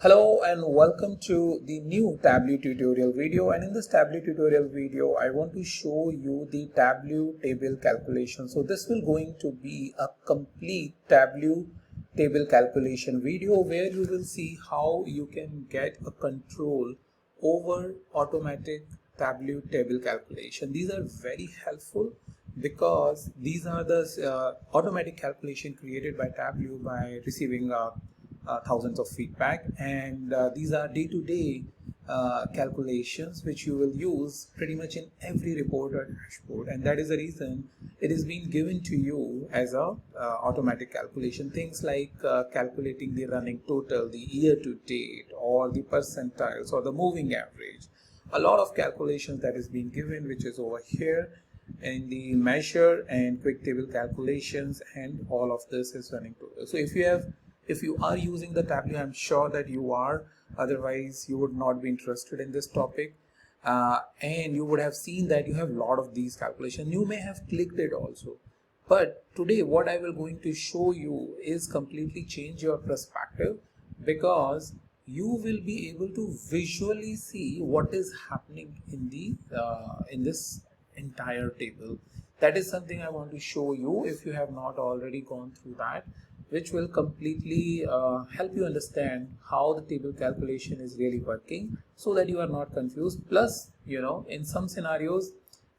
Hello and welcome to the new Tableau tutorial video, and in this Tableau tutorial video I want to show you the Tableau table calculation. So this will going to be a complete Tableau table calculation video where you will see how you can get a control over automatic Tableau table calculation. These are very helpful because these are the automatic calculation created by Tableau by receiving thousands of feedback, and these are day-to-day calculations which you will use pretty much in every report or dashboard, and that is the reason it is being given to you as a automatic calculation. Things like calculating the running total, the year to date, or the percentiles or the moving average. A lot of calculations that is being given, which is over here in the measure and quick table calculations, and all of this is running total. So if you are using the Tableau, I'm sure that you are, otherwise you would not be interested in this topic, and you would have seen that you have a lot of these calculations. You may have clicked it also, but today what I will going to show you is completely change your perspective, because you will be able to visually see what is happening in the in this entire table. That is something I want to show you if you have not already gone through that, which will completely help you understand how the table calculation is really working, so that you are not confused. Plus, in some scenarios,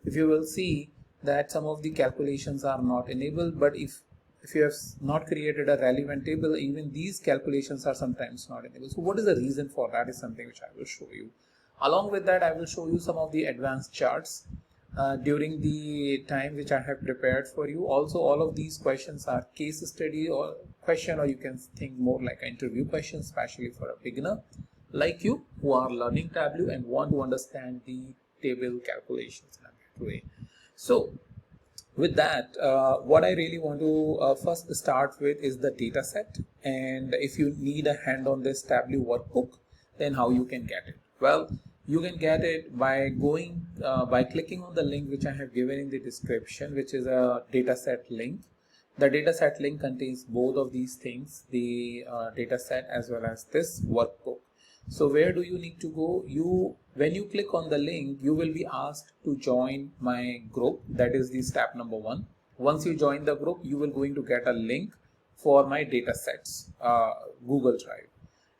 if you will see that some of the calculations are not enabled, but if you have not created a relevant table, even these calculations are sometimes not enabled. So what is the reason for that is something which I will show you. Along with that, I will show you some of the advanced charts during the time which I have prepared for you. Also, all of these questions are case study or question, or you can think more like interview questions, especially for a beginner like you who are learning Tableau and want to understand the table calculations in a better way. So with that, what I really want to first start with is the data set, and if you need a hand on this Tableau workbook, then how you can get it? Well, you can get it by going by clicking on the link which I have given in the description, which is a dataset link. The dataset link contains both of these things, the dataset as well as this workbook. So where do you need to go? When you click on the link, you will be asked to join my group. That is the step number 1. Once you join the group, you will going to get a link for my datasets Google Drive.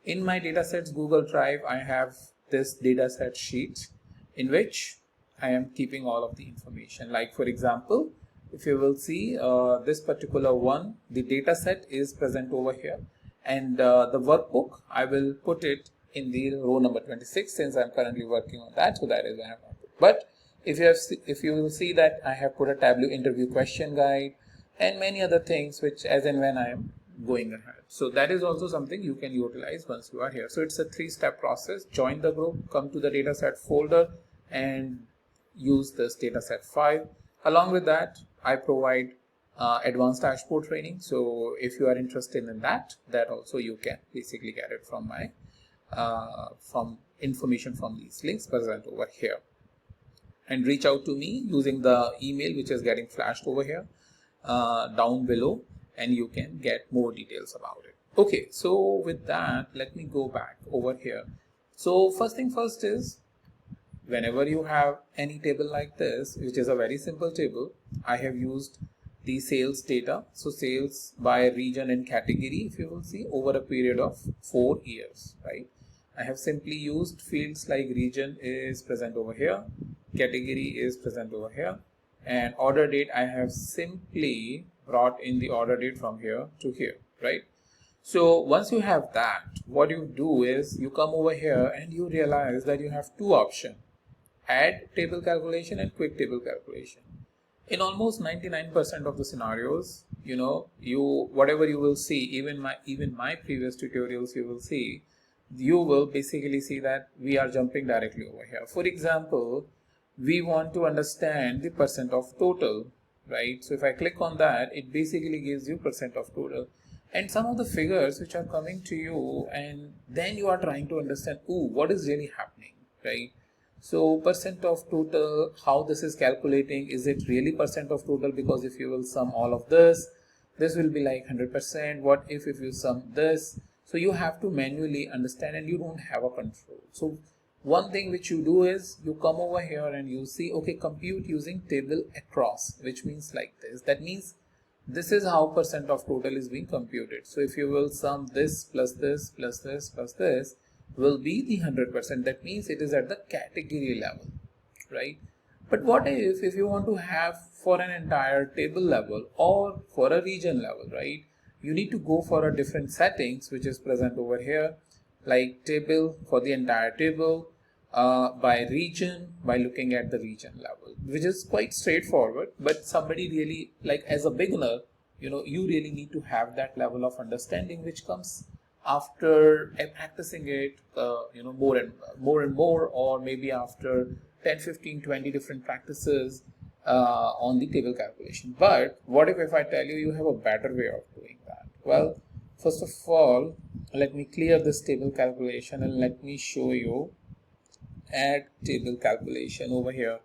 In my datasets Google Drive, I have this dataset sheet in which I am keeping all of the information. Like, for example, if you will see this particular one, the dataset is present over here, and the workbook, I will put it in the row number 26, since I'm currently working on that. So that is why I have not put. But if you will see that I have put a Tableau interview question guide and many other things, which as and when I am going ahead. So that is also something you can utilize once you are here. So it's a 3-step process. Join the group, come to the dataset folder, and use this dataset file. Along with that, I provide advanced dashboard training. So if you are interested in that also you can basically get it from my from information from these links present over here, and reach out to me using the email which is getting flashed over here down below, and you can get more details about it. Okay, so with that, let me go back over here. So first thing first is, whenever you have any table like this, which is a very simple table, I have used the sales data. So sales by region and category, if you will see, over a period of 4 years, right? I have simply used fields like region is present over here, category is present over here, and order date, I have simply brought in the order date from here to here, right? So once you have that, what you do is you come over here and you realize that you have 2 options: add table calculation and quick table calculation. In almost 99% of the scenarios, whatever you will see, even my previous tutorials, you will basically see that we are jumping directly over here. For example, we want to understand the percent of total, right? So if I click on that, it basically gives you percent of total and some of the figures which are coming to you, and then you are trying to understand, what is really happening, right? So percent of total, how this is calculating, is it really percent of total? Because if you will sum all of this will be like 100%. What if you sum this? So you have to manually understand and you don't have a control. So one thing which you do is you come over here and you see, okay, compute using table across, which means like this. That means this is how percent of total is being computed. So if you will sum this plus this plus this plus this will be the 100%. That means it is at the category level, right? But what if you want to have for an entire table level or for a region level, right? You need to go for a different settings, which is present over here, like table for the entire table, by region, by looking at the region level, which is quite straightforward. But somebody really, like as a beginner, you really need to have that level of understanding, which comes after practicing it, more and more, or maybe after 10, 15, 20 different practices on the table calculation. But what if I tell you you have a better way of doing that? Well, first of all, let me clear this table calculation and let me show you add table calculation over here.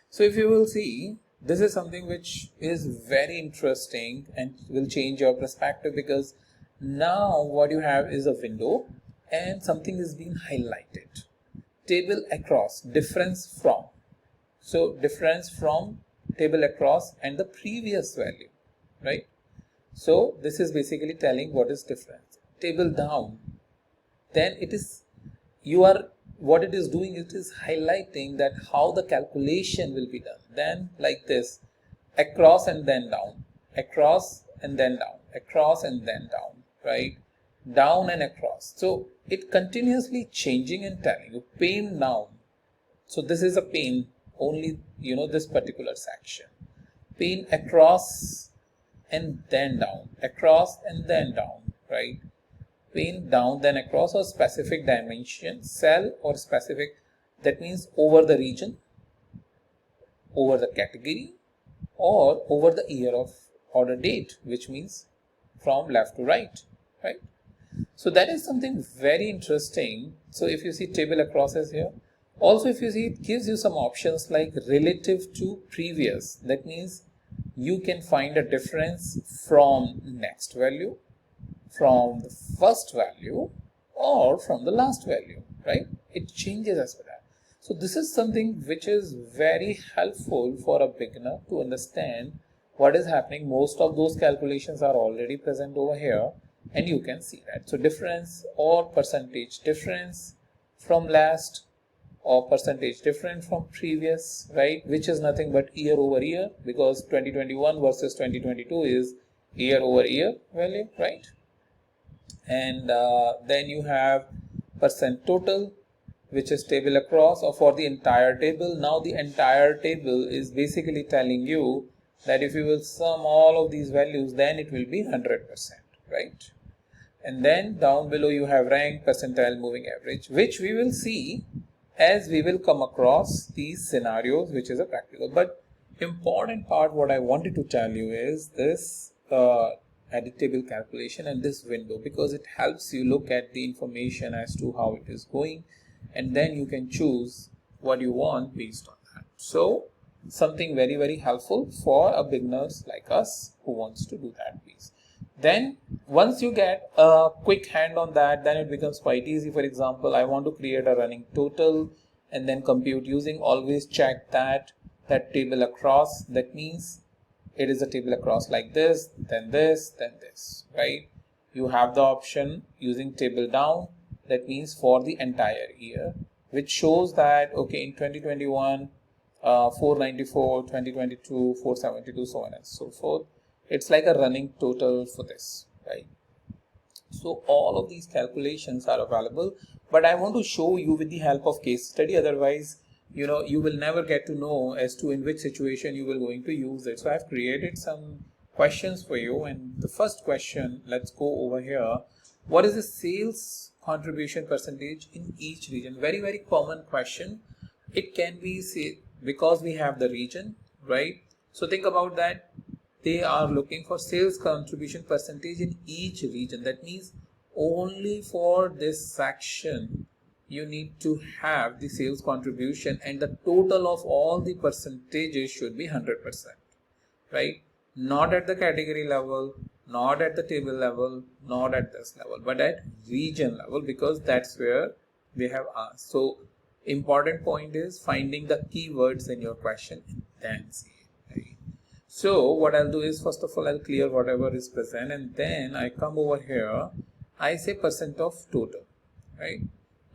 So if you will see, this is something which is very interesting and will change your perspective, because now what you have is a window and something is being highlighted. Table across, difference from. So difference from table across and the previous value, right? So this is basically telling what is difference. Table down, then it is, what it is doing, it is highlighting that how the calculation will be done. Then like this, across and then down, across and then down, across and then down, right? Down and across. So it continuously changing and telling you pane down. So this is a pane, only this particular section. Pane across and then down, across and then down, right? Pane down then across, or specific dimension, cell or specific, that means over the region, over the category, or over the year of order date, which means from left to right, right? So that is something very interesting. So if you see table across is here. Also, if you see, it gives you some options like relative to previous. That means you can find a difference from next value, from the first value, or from the last value, right? It changes as per that. So this is something which is very helpful for a beginner to understand what is happening. Most of those calculations are already present over here, and you can see that. So difference or percentage difference from last, or percentage different from previous, right? Which is nothing but year over year, because 2021 versus 2022 is year over year value, right? And then you have percent total, which is table across, or for the entire table. Now the entire table is basically telling you that if you will sum all of these values, then it will be 100%, right? And then down below you have rank, percentile, moving average, which we will see as we will come across these scenarios, which is a practical. But important part what I wanted to tell you is this edit table calculation and this window, because it helps you look at the information as to how it is going, and then you can choose what you want based on that. So something very, very helpful for a beginners like us who wants to do that piece. Then once you get a quick hand on that, then it becomes quite easy. For example, I want to create a running total and then compute using, always check that table across. That means it is a table across like this, then this, then this, right? You have the option using table down. That means for the entire year, which shows that, okay, in 2021, 494, 2022, 472, so on and so forth. It's like a running total for this, right? So all of these calculations are available, but I want to show you with the help of case study. Otherwise, you will never get to know as to in which situation you will going to use it. So I've created some questions for you, and the first question, let's go over here. What is the sales contribution percentage in each region? Very, very common question. It can be, say, because we have the region, right? So think about that. They are looking for sales contribution percentage in each region. That means only for this section you need to have the sales contribution, and the total of all the percentages should be 100%, right? Not at the category level, not at the table level, not at this level, but at region level, because that's where we have asked. So important point is finding the keywords in your question and then see it, right? So what I'll do is, first of all, I'll clear whatever is present, and then I come over here, I say percent of total, right?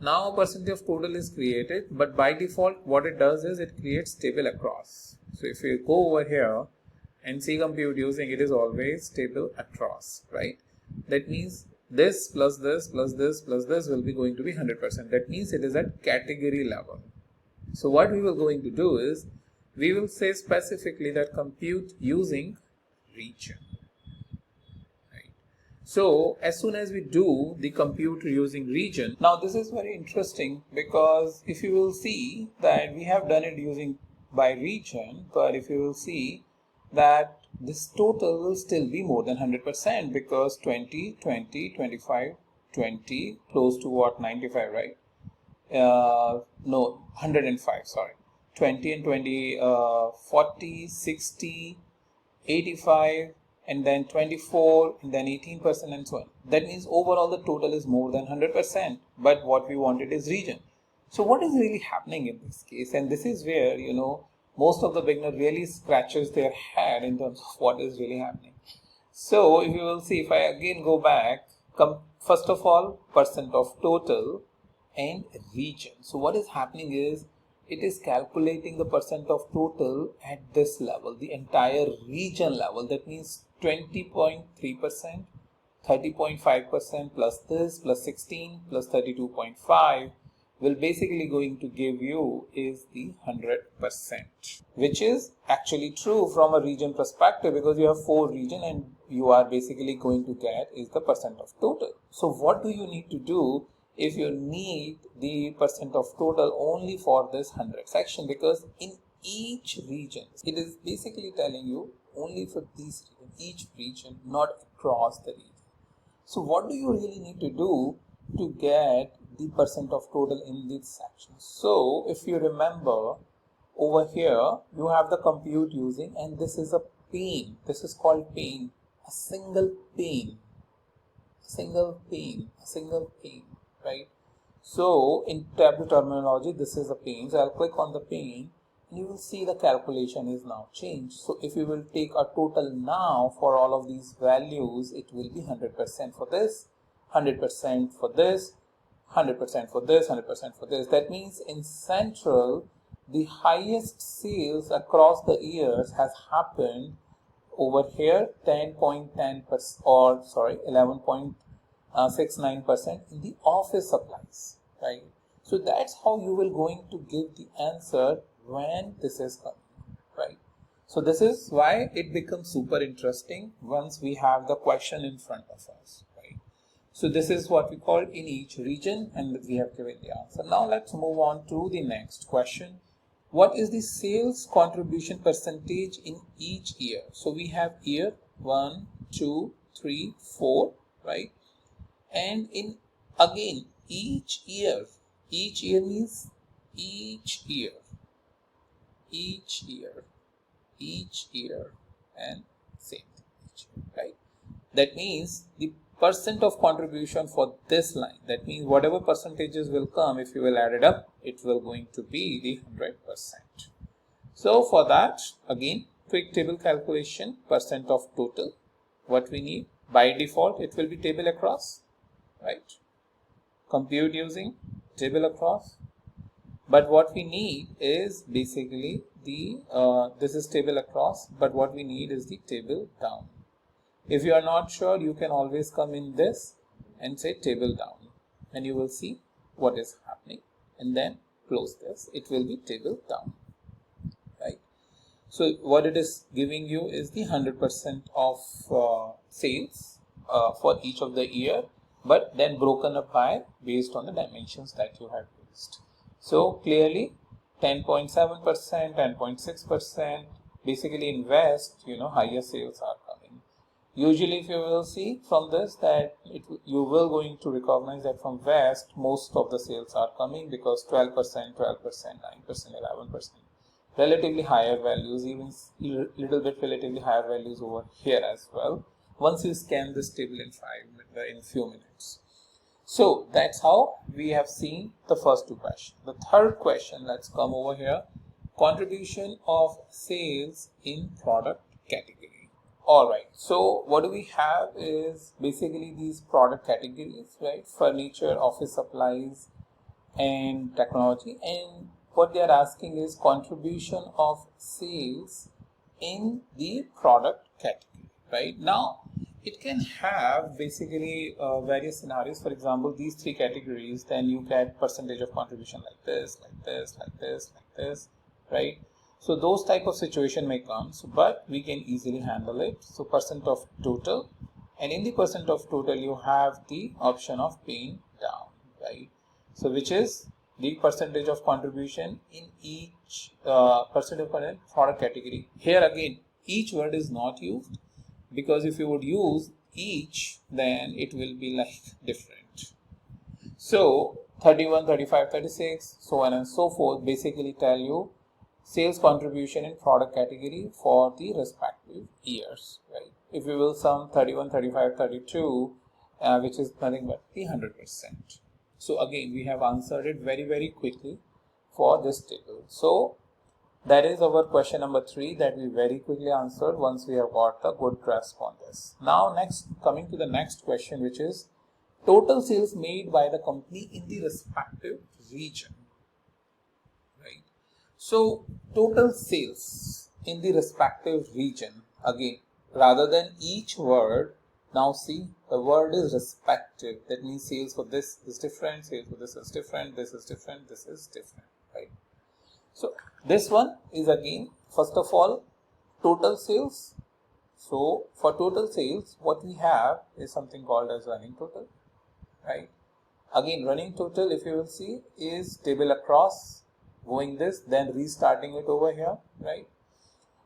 Now percent of total is created, but by default what it does is it creates table across. So if you go over here and see compute using, it is always table across, right? That means this plus this plus this plus this will be going to be 100%. That means it is at category level. So what we will going to do is, we will say specifically that compute using region. So as soon as we do the compute using region, now this is very interesting, because if you will see that we have done it using by region, but if you will see that this total will still be more than 100%, because 20, 20, 25, 20, close to what, 95, right? No, 105, sorry. 20 and 20, 40, 60, 85, and then 24, and then 18%, and so on. That means overall the total is more than 100%, but what we wanted is region. So what is really happening in this case? And this is where, you know, most of the beginner really scratches their head in terms of what is really happening. So if you will see, if I again go back, first of all, percent of total and region. So what is happening is, it is calculating the percent of total at this level, the entire region level. That means 20.3%, 30.5% plus this, plus 16, plus 32.5 will basically going to give you is the 100%, which is actually true from a region perspective, because you have 4 region and you are basically going to get is the percent of total. So what do you need to do if you need the percent of total only for this 100 section? Because in each region, it is basically telling you only for these region, each region, not across the region. So what do you really need to do to get the percent of total in this section? So if you remember, over here you have the compute using, and this is a pane. This is called pane, a single pane, right? So in Tableau terminology, this is a pane. So I'll click on the pane, and you will see the calculation is now changed. So if you will take a total now for all of these values, it will be 100% for this, 100% for this, 100% for this, 100% for this. That means in central, the highest sales across the years has happened over here, 10.10%, or sorry, 11.69% in the office supplies, right? So that's how you will going to give the answer when this is coming, right? So this is why it becomes super interesting once we have the question in front of us, right? So this is what we call in each region, and we have given the answer. Now let's move on to the next question. What is the sales contribution percentage in each year? So we have year 1, 2, 3, 4, right? And in again each year means each year, and same thing, each year, right? That means the percent of contribution for this line, that means whatever percentages will come, if you will add it up, it will going to be the 100%. So for that, again, quick table calculation, percent of total. What we need by default, it will be table across, right? Compute using table across. But what we need is basically the this is table across, but what we need is the table down. If you are not sure, you can always come in this and say table down, and you will see what is happening, and then close this, it will be table down, right? So what it is giving you is the 100% of sales for each of the year, but then broken up by based on the dimensions that you have used. So clearly 10.7%, 10.6%, basically in West, higher sales are coming. Usually if you will see from this that you will going to recognize that from West, most of the sales are coming, because 12%, 9%, 11%, relatively higher values, even little bit relatively higher values over here as well. once you scan this table in few minutes. So that's how we have seen the first two questions. The third question, let's come over here. Contribution of sales in product category. Alright, so what do we have is basically these product categories, right? Furniture, office supplies, and technology. And what they are asking is contribution of sales in the product category, right? Now, it can have basically various scenarios. For example, these three categories, then you get percentage of contribution like this, like this, like this, like this, right? So those type of situation may come, but we can easily handle it. So percent of total, and in the percent of total you have the option of paying down, right? So which is the percentage of contribution in each percent of product category. Here again, each word is not used, because if you would use each, then it will be like different. So 31, 35, 36, so on and so forth basically tell you sales contribution in product category for the respective years, right? If you will sum 31, 35, 32, which is nothing but the 100%. So again, we have answered it very quickly for this table. So that is our question number 3 that we very quickly answered once we have got a good grasp on this. Now next, coming to the next question, which is total sales made by the company in the respective region, right? So total sales in the respective region, again, rather than each word, now see the word is respective. That means sales for this is different, sales for this is different, this is different, this is different, right? So this one is again, first of all, total sales. So for total sales, what we have is something called as running total, right? Again, running total, if you will see, is table across, going this, then restarting it over here, right?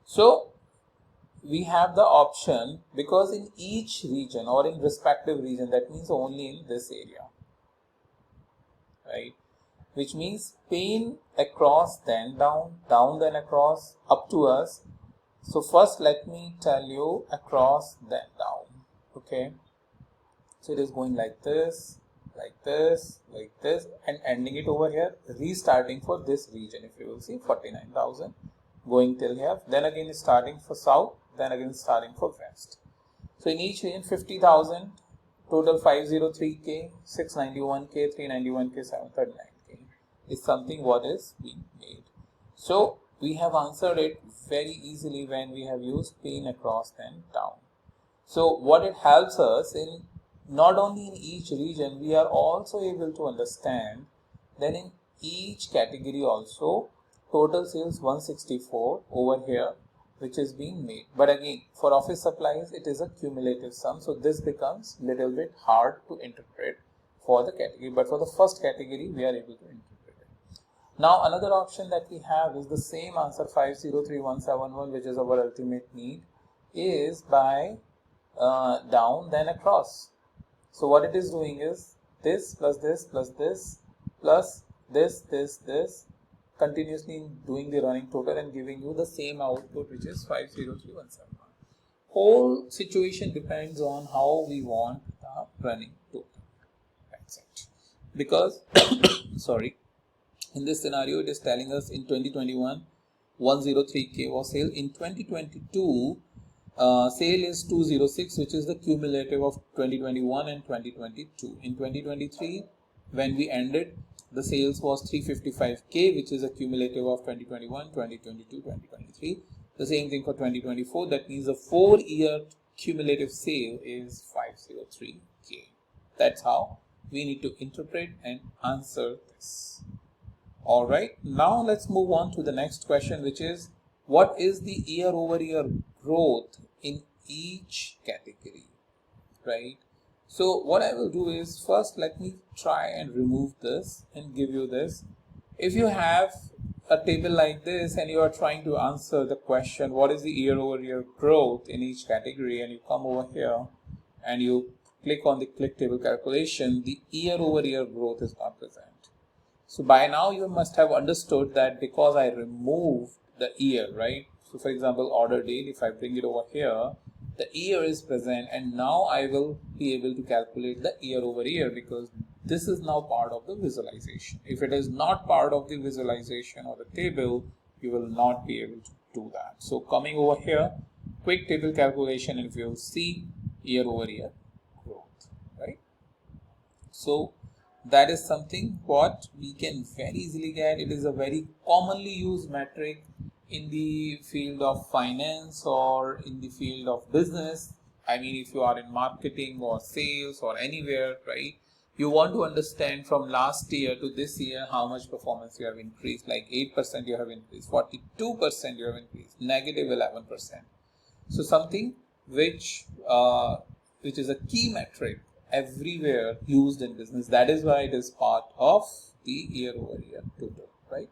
So we have the option, because in each region or in respective region, that means only in this area, right? Which means pane across, then down, down then across, up to us. So first let me tell you across, then down, okay? So it is going like this, like this, like this, and ending it over here, restarting for this region. If you will see 49,000 going till here, then again starting for south, then again starting for west. So in each region 50,000, total 503k, 691k, 391k, 739k is something what is being made. So we have answered it very easily when we have used pane across then down. So what it helps us in, not only in each region, we are also able to understand then in each category also total sales 164 over here, which is being made. But again, for office supplies, it is a cumulative sum. So this becomes little bit hard to interpret for the category. But for the first category, we are able to interpret it. Now, another option that we have is the same answer 503171, which is our ultimate need, is by down then across. So what it is doing is this plus this plus this plus this, continuously doing the running total and giving you the same output, which is 503171. Whole situation depends on how we want the running total. That's it. Because sorry, in this scenario it is telling us in 2021 103k was sale. In 2022 sale is 206, which is the cumulative of 2021 and 2022. In 2023, when we ended, the sales was 355k, which is a cumulative of 2021, 2022, 2023. The same thing for 2024. That means the 4-year cumulative sale is 503k. That's how we need to interpret and answer this. All right. Now let's move on to the next question, which is what is the year-over-year growth in each category, right? So what I will do is, first let me try and remove this and give you this. If you have a table like this and you are trying to answer the question what is the year-over-year growth in each category, and you come over here and you click on the click table calculation, the year-over-year growth is not present. So by now you must have understood that because I removed the year, right? So for example, order date, if I bring it over here, the year is present, and now I will be able to calculate the year over year because this is now part of the visualization. If it is not part of the visualization or the table, you will not be able to do that. So coming over here, quick table calculation, and if you will see year over year growth, right? So that is something what we can very easily get. It is a very commonly used metric in the field of finance or in the field of business. I mean, if you are in marketing or sales or anywhere, right? You want to understand from last year to this year how much performance you have increased. Like 8% you have increased, 42% you have increased, negative 11%. So something which is a key metric everywhere used in business. That is why it is part of the year over year total, right?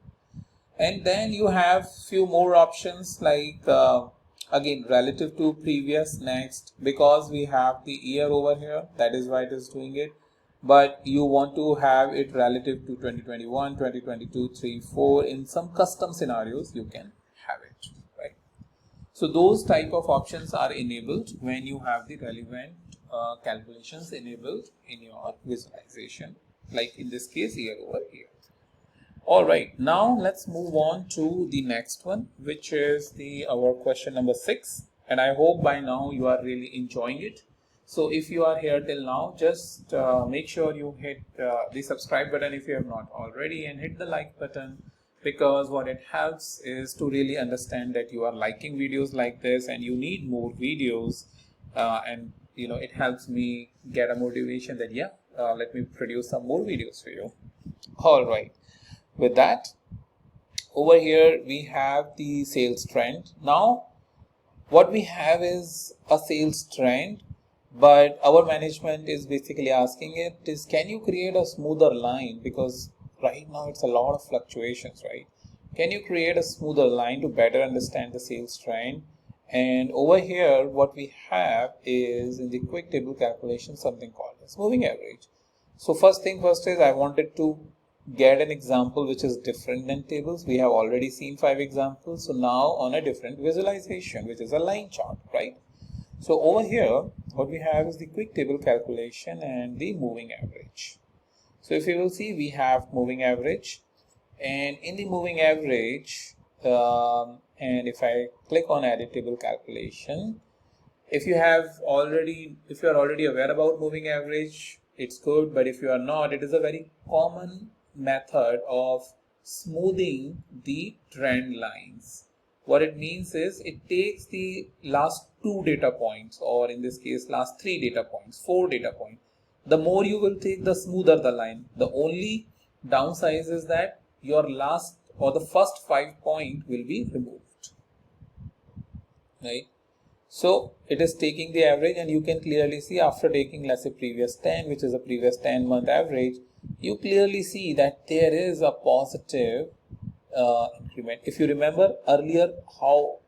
And then you have few more options like again relative to previous, next, because we have the year over here, that is why it is doing it. But you want to have it relative to 2021, 2022, 3, 4. In some custom scenarios you can have it, right? So those type of options are enabled when you have the relevant calculations enabled in your visualization, like in this case year over year. All right, now let's move on to the next one, which is our question number 6, and I hope by now you are really enjoying it. So if you are here till now, just make sure you hit the subscribe button if you have not already, and hit the like button, because what it helps is to really understand that you are liking videos like this and you need more videos, and you know, it helps me get a motivation that let me produce some more videos for you. All right, with that, over here we have the sales trend. Now what we have is a sales trend, but our management is basically asking it is, can you create a smoother line, because right now it's a lot of fluctuations, right? Can you create a smoother line to better understand the sales trend? And over here what we have is in the quick table calculation something called as moving average. So first thing first is I wanted to get an example which is different than tables. We have already seen 5 examples, so now on a different visualization, which is a line chart, right? So over here what we have is the quick table calculation and the moving average. So if you will see, we have moving average, and in the moving average, and if I click on edit table calculation, if you are already aware about moving average, it's good. But if you are not, it is a very common method of smoothing the trend lines. What it means is it takes the last 2 data points, or in this case last 3 data points, 4 data points. The more you will take, the smoother the line. The only downside is that your last or the first 5 points will be removed, right? So it is taking the average, and you can clearly see after taking, let's say, previous 10, which is a previous 10-month average, you clearly see that there is a positive increment. If you remember earlier how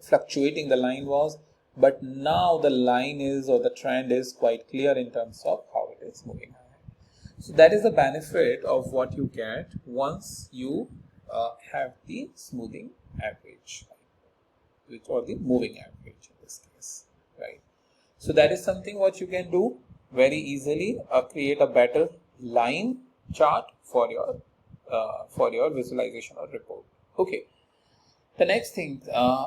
fluctuating the line was, but now the line is, or the trend is quite clear in terms of how it is moving. So that is the benefit of what you get once you have the smoothing average, or the moving average in this case, right? So that is something what you can do very easily, create a better line chart for your visualization or report. Okay. The next thing,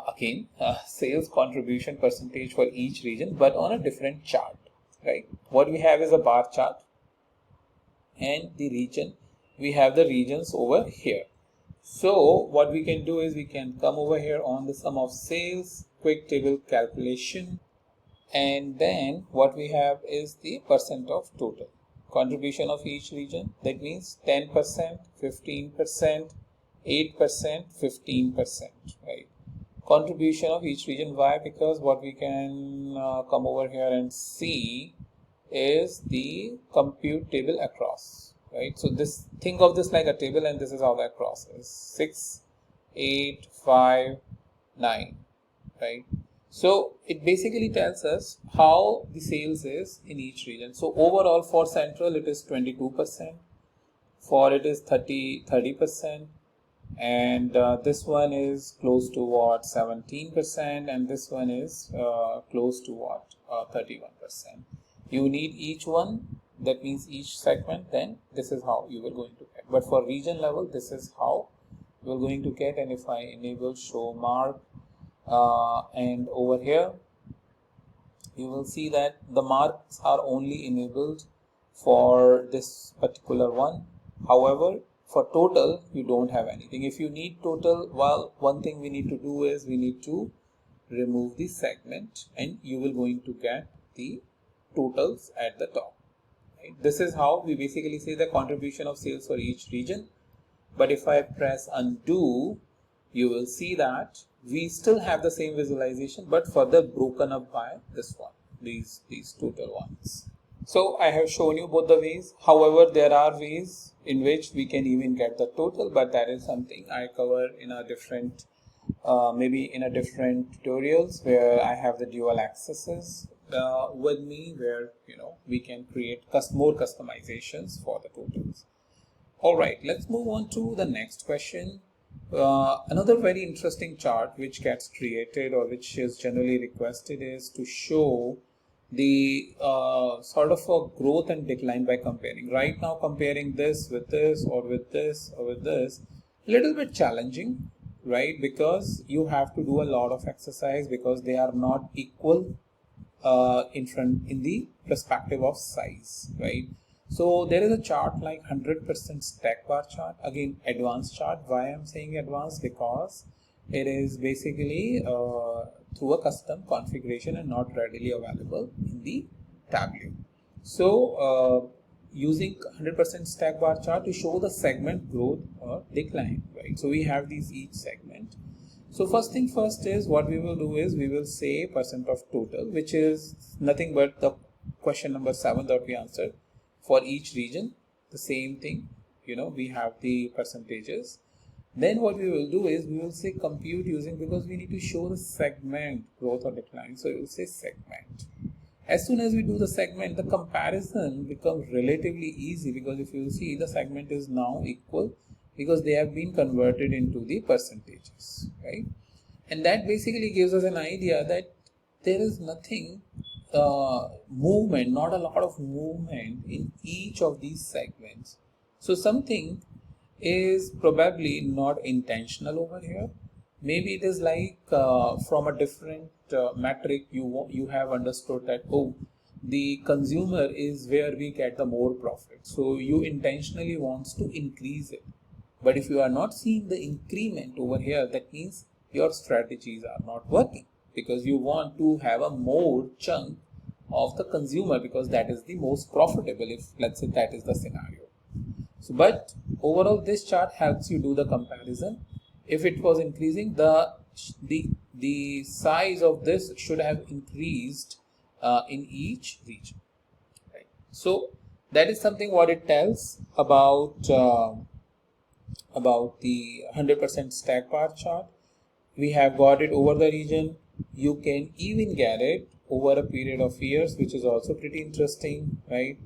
again, sales contribution percentage for each region, but on a different chart, right? What we have is a bar chart, and the region, we have the regions over here. So what we can do is we can come over here on the sum of sales, quick table calculation, and then what we have is the percent of total contribution of each region. That means 10%, 15%, 8%, 15%, right? Contribution of each region. Why? Because what we can come over here and see is the compute table across, right? So this, think of this like a table, and this is how the across is 6, 8, 5, 9, right? So it basically tells us how the sales is in each region. So overall for central it is 22%, for it is 30%, and this one is close to what, 17%, and this one is close to what, 31%. You need each one, that means each segment, then this is how you are going to get. But for region level, this is how you are going to get. And if I enable show mark, and over here you will see that the marks are only enabled for this particular one. However, for total, you don't have anything. If you need total, well, one thing we need to do is we need to remove the segment, and you will going to get the totals at the top. Right? This is how we basically say the contribution of sales for each region. But if I press undo, you will see that we still have the same visualization, but further broken up by this one, these total ones. So I have shown you both the ways. However, there are ways in which we can even get the total, but that is something I cover in a different, maybe in a different tutorials where I have the dual accesses with me, where we can create more customizations for the totals. All right, let's move on to the next question. Another very interesting chart which gets created or which is generally requested is to show the sort of a growth and decline by comparing. Right now, comparing this with this or with this or with this, a little bit challenging, right? Because you have to do a lot of exercise because they are not equal in the perspective of size, right? So there is a chart like 100% stack bar chart, again advanced chart. Why I'm saying advanced? Because it is basically through a custom configuration and not readily available in the Tableau. So using 100% stack bar chart to show the segment growth or decline, right? So we have these each segment. So first thing first is what we will do is we will say percent of total, which is nothing but the question number 7 that we answered. For each region, the same thing, we have the percentages. Then what we will do is we will say compute using, because we need to show the segment growth or decline. So we will say segment. As soon as we do the segment, the comparison becomes relatively easy, because if you see, the segment is now equal because they have been converted into the percentages, right? And that basically gives us an idea that there is nothing movement, not a lot of movement in each of these segments. So something is probably not intentional over here. Maybe it is like from a different metric you have understood that, oh, the consumer is where we get the more profit. So you intentionally wants to increase it. But if you are not seeing the increment over here, that means your strategies are not working, because you want to have a more chunk of the consumer because that is the most profitable, if let's say that is the scenario. So, but overall this chart helps you do the comparison. If it was increasing, the size of this should have increased in each region, right? So that is something what it tells about the 100% stack bar chart. We have got it over the region. You can even get it over a period of years, which is also pretty interesting, right?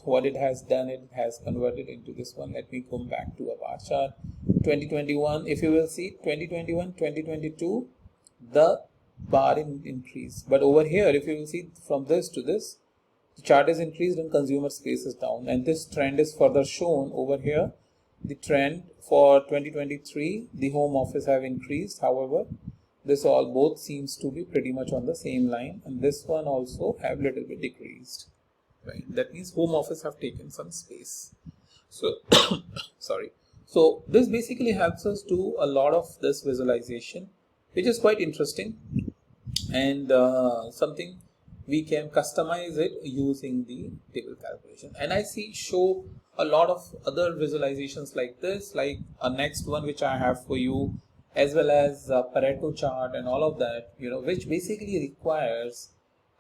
What it has done, it has converted into this one. Let me come back to a bar chart. 2021, if you will see 2021, 2022, the bar increase. But over here, if you will see from this to this, the chart is increased and consumer space is down. And this trend is further shown over here. The trend for 2023, the home office have increased. However, this all both seems to be pretty much on the same line, and this one also have little bit decreased, right? That means home office have taken some space. So sorry. So this basically helps us do a lot of this visualization, which is quite interesting, and something we can customize it using the table calculation. And I show a lot of other visualizations like this, like a next one which I have for you, as well as Pareto chart and all of that, which basically requires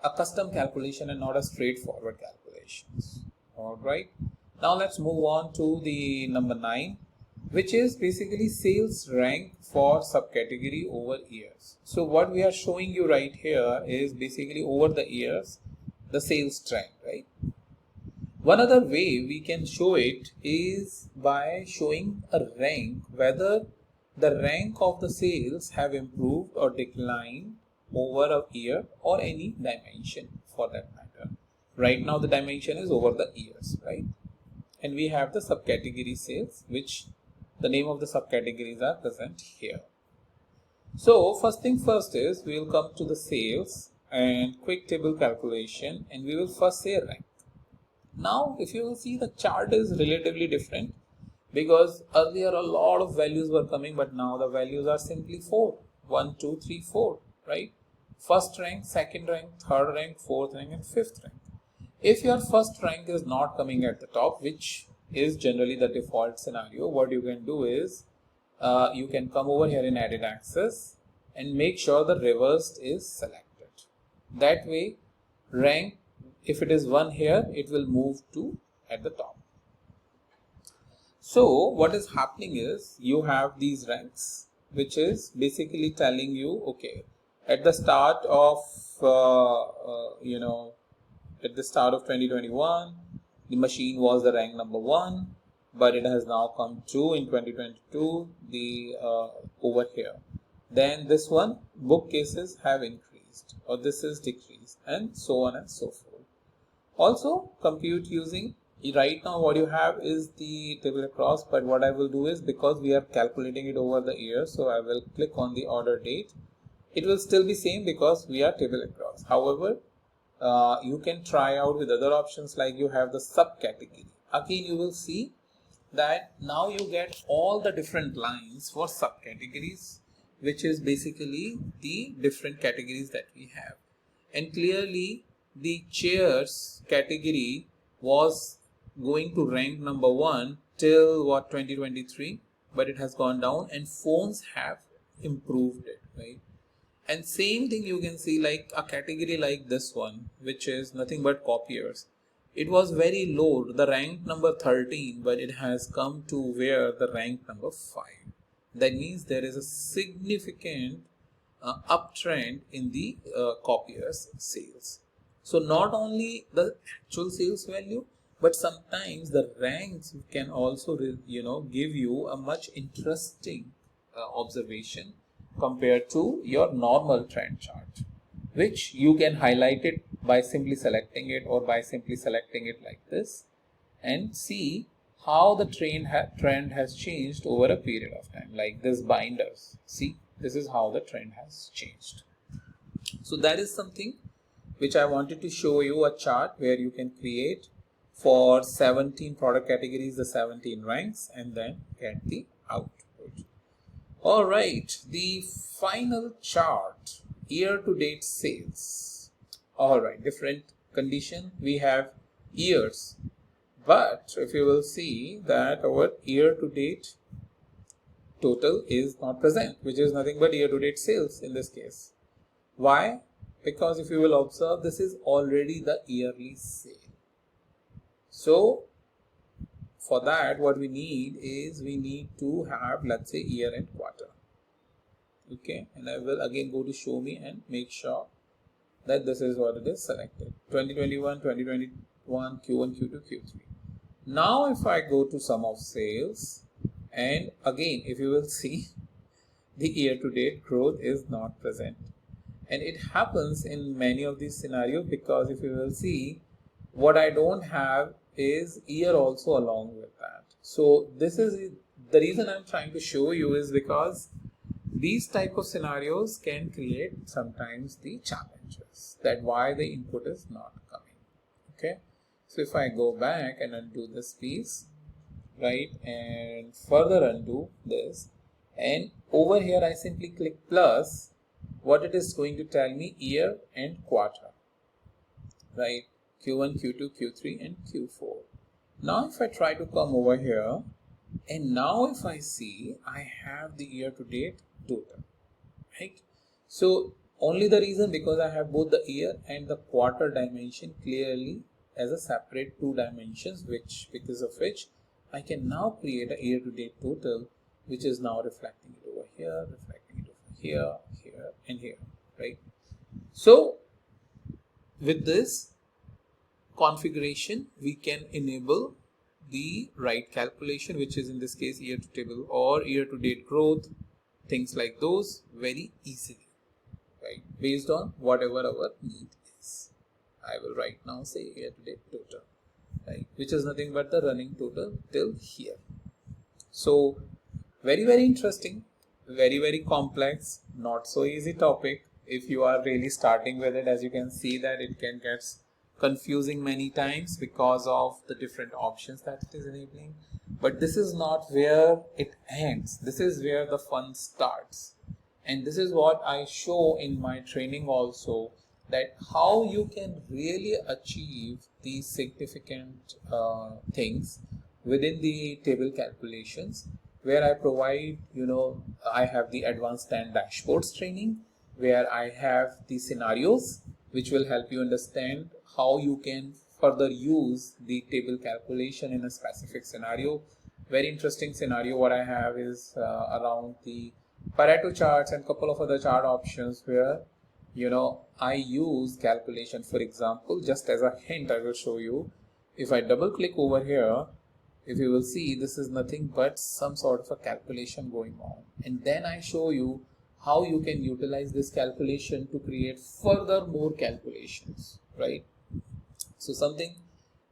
a custom calculation and not a straightforward calculations. All right. Now let's move on to the number 9, which is basically sales rank for subcategory over years. So what we are showing you right here is basically over the years, the sales trend, right? One other way we can show it is by showing a rank, whether the rank of the sales have improved or declined over a year or any dimension for that matter. Right now the dimension is over the years, right? And we have the subcategory sales, which the name of the subcategories are present here. So first thing first is we will come to the sales and quick table calculation, and we will first say rank. Now if you will see, the chart is relatively different, because earlier a lot of values were coming, but now the values are simply 4, 1, 2, 3, 4, right? First rank, second rank, third rank, fourth rank, and fifth rank. If your first rank is not coming at the top, which is generally the default scenario, what you can do is you can come over here in added access and make sure the reversed is selected. That way, rank, if it is 1 here, it will move to at the top. So what is happening is you have these ranks, which is basically telling you, okay, at the start of at the start of 2021, the machine was the rank number 1, but it has now come to in 2022 the over here. Then this one, bookcases have increased, or this is decreased, and so on and so forth. Also, compute using, right now what you have is the table across, but what I will do is, because we are calculating it over the year, so I will click on the order date. It will still be same because we are table across. However, you can try out with other options, like you have the subcategory. Again, you will see that now you get all the different lines for subcategories, which is basically the different categories that we have. And clearly the chairs category was going to rank number 1 till what, 2023, but it has gone down, and phones have improved it, right? And same thing you can see, like a category like this one, which is nothing but copiers. It was very low, the rank number 13, but it has come to where the rank number 5. That means there is a significant uptrend in the copiers sales. So not only the actual sales value, but sometimes the ranks can also give you a much interesting observation compared to your normal trend chart, which you can highlight it by simply selecting it, or by simply selecting it like this, and see how the trend has changed over a period of time, like this binders. See, this is how the trend has changed. So that is something which I wanted to show you, a chart where you can create for 17 product categories the 17 ranks and then get the output. All right, the final chart, year to date sales. All right, different condition. We have years, but if you will see that our year to date total is not present, which is nothing but year to date sales in this case. Why? Because if you will observe, this is already the yearly sale. So for that, what we need is, we need to have, let's say, year and quarter. Okay, and I will again go to show me and make sure that this is what it is selected. 2021, 2021, Q1, Q2, Q3. Now if I go to sum of sales, and again if you will see, the year to date growth is not present. And it happens in many of these scenarios, because if you will see, what I don't have is year also along with that. So this is the reason I'm trying to show you, is because these type of scenarios can create sometimes the challenges, that why the input is not coming. Okay, so if I go back and undo this piece, right, and further undo this, and over here I simply click plus, what it is going to tell me, year and quarter, right? Q1, Q2, Q3 and Q4. Now if I try to come over here, and now if I see, I have the year to date total, right? So only the reason, because I have both the year and the quarter dimension clearly as a separate 2 dimensions, which because of which I can now create a year to date total, which is now reflecting it over here, reflecting it over here, here and here, right? So with this, configuration, we can enable the right calculation, which is in this case year to table or year to date growth, things like those very easily, right? Based on whatever our need is. I will right now say year to date total, right? Which is nothing but the running total till here. So very interesting, very complex, not so easy topic if you are really starting with it. As you can see that it can get confusing many times because of the different options that it is enabling, but this is not where it ends. This is where the fun starts, and this is what I show in my training also, that how you can really achieve these significant things within the table calculations, where I provide, I have the advanced and dashboards training, where I have the scenarios which will help you understand how you can further use the table calculation in a specific scenario. Very interesting scenario what I have is around the Pareto charts and couple of other chart options where I use calculation. For example, just as a hint, I will show you. If I double click over here, if you will see, this is nothing but some sort of a calculation going on, and then I show you how you can utilize this calculation to create further more calculations, right? So something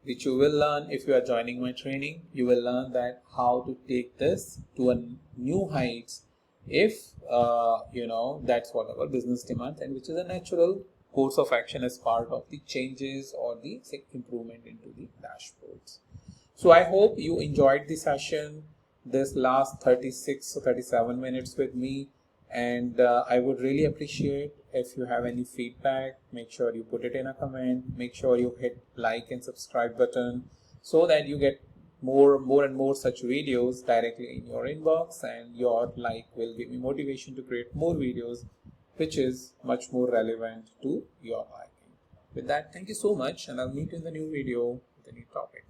which you will learn if you are joining my training, you will learn that how to take this to a new heights if that's what our business demands, and which is a natural course of action as part of the changes or the improvement into the dashboards. So I hope you enjoyed the session, this last 36 or 37 minutes with me, and I would really appreciate if you have any feedback. Make sure you put it in a comment, make sure you hit like and subscribe button so that you get more and more such videos directly in your inbox, and your like will give me motivation to create more videos which is much more relevant to your liking. With that, thank you so much, and I'll meet you in the new video with a new topic.